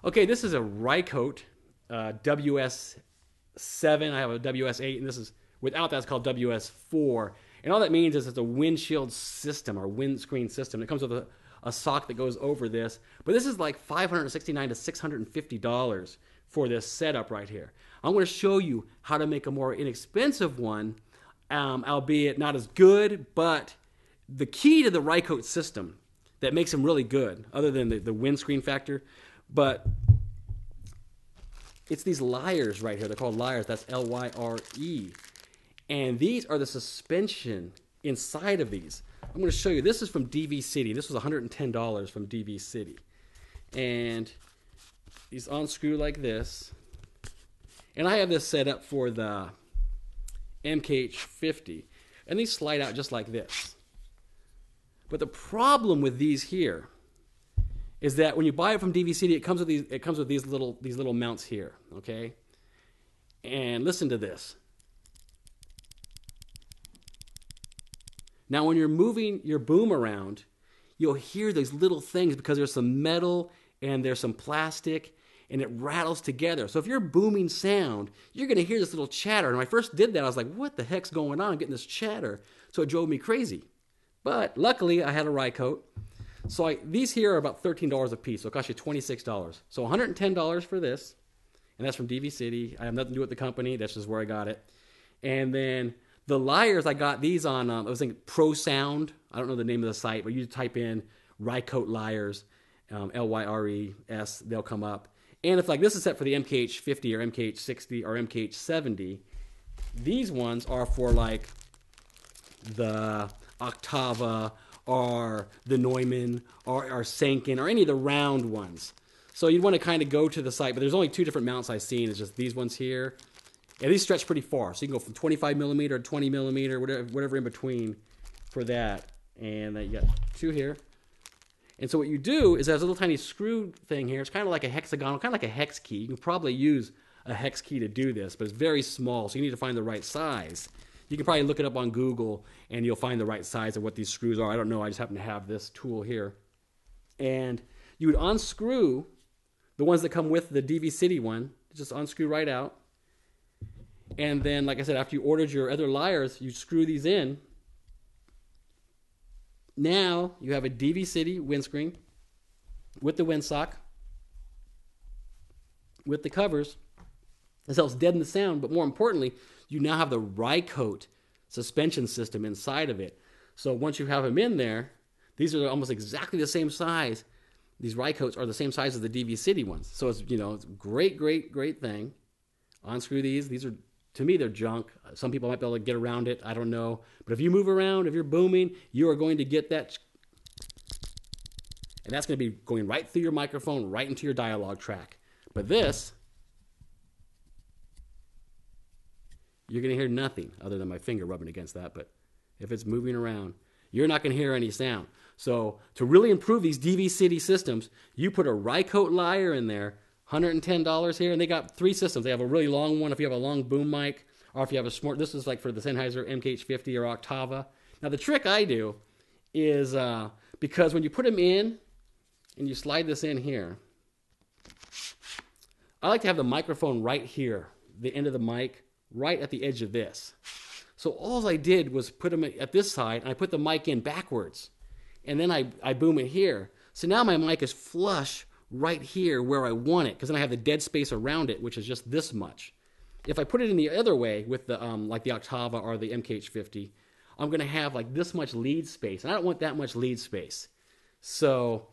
Okay, this is a Rycote WS7. I have a WS8, and this is without that. It's called WS4. And all that means is it's a windshield system or windscreen system. It comes with a sock that goes over this. But this is like $569 to $650 for this setup right here. I'm going to show you how to make a more inexpensive one, albeit not as good, but the key to the Rycote system that makes them really good, other than the windscreen factor, but it's these lyres right here. They're called lyres. That's L-Y-R-E. And these are the suspension inside of these. I'm going to show you. This is from DV City. This was $110 from DV City. And these unscrew like this. And I have this set up for the MKH50. And these slide out just like this. But the problem with these here is that when you buy it from DV City, it comes with these little mounts here, okay? And listen to this. Now when you're moving your boom around, you'll hear these little things because there's some metal and there's some plastic and it rattles together. So if you're booming sound, you're going to hear this little chatter. And when I first did that, I was like, what the heck's going on? I'm getting this chatter. So it drove me crazy. But luckily, I had a Rycote. So these here are about $13 a piece. So it costs you $26. So $110 for this. And that's from DV City. I have nothing to do with the company. That's just where I got it. And then the lyres, I got these on, I was thinking Pro Sound. I don't know the name of the site, but you type in Rycote lyres, L-Y-R-E-S, they'll come up. And if like this is set for the MKH50 or MKH60 or MKH70, these ones are for like the Octava or the Neumann or Sanken or any of the round ones. So you'd want to kind of go to the site, but there's only two different mounts I've seen. It's just these ones here. And these stretch pretty far. So you can go from 25 millimeter to 20 millimeter, whatever in between for that. And you got two here. And so what you do is there's a little tiny screw thing here. It's kind of like a hexagonal, kind of like a hex key. You can probably use a hex key to do this, but it's very small, so you need to find the right size. You can probably look it up on Google, and you'll find the right size of what these screws are. I don't know. I just happen to have this tool here. And you would unscrew the ones that come with the DV City one. Just unscrew right out. And then, like I said, after you ordered your other lyres, you screw these in. Now you have a DV City windscreen with the windsock, with the covers. This helps deaden the sound, but more importantly, you now have the Rycote suspension system inside of it. So once you have them in there, these are almost exactly the same size. These Rycotes are the same size as the DV City ones. So it's, it's a great, great, great thing. Unscrew these. These are, to me, they're junk. Some people might be able to get around it. I don't know. But if you move around, if you're booming, you are going to get that. And that's going to be going right through your microphone, right into your dialogue track. But this, you're going to hear nothing other than my finger rubbing against that. But if it's moving around, you're not going to hear any sound. So to really improve these DV City systems, you put a Rycote lyre in there, $110 here, and they got three systems. They have a really long one if you have a long boom mic, or if you have a smart, this is like for the Sennheiser MKH50 or Octava. Now the trick I do is, because when you put them in, and you slide this in here, I like to have the microphone right here, the end of the mic, right at the edge of this. So all I did was put them at this side, and I put the mic in backwards. And then I boom it here. So now my mic is flush right here where I want it, because then I have the dead space around it, which is just this much. If I put it in the other way with the like the Octava or the MKH50, I'm going to have like this much lead space, and I don't want that much lead space. So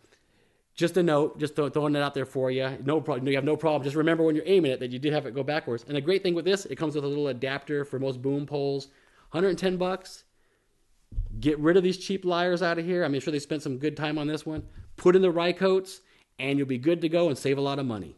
just a note, just throwing it out there for you. No problem. You have no problem. Just remember when you're aiming it that you did have it go backwards. And the great thing with this, it comes with a little adapter for most boom poles. $110. Get rid of these cheap lyres out of here. I'm sure they spent some good time on this one. Put in the Rycotes, and you'll be good to go and save a lot of money.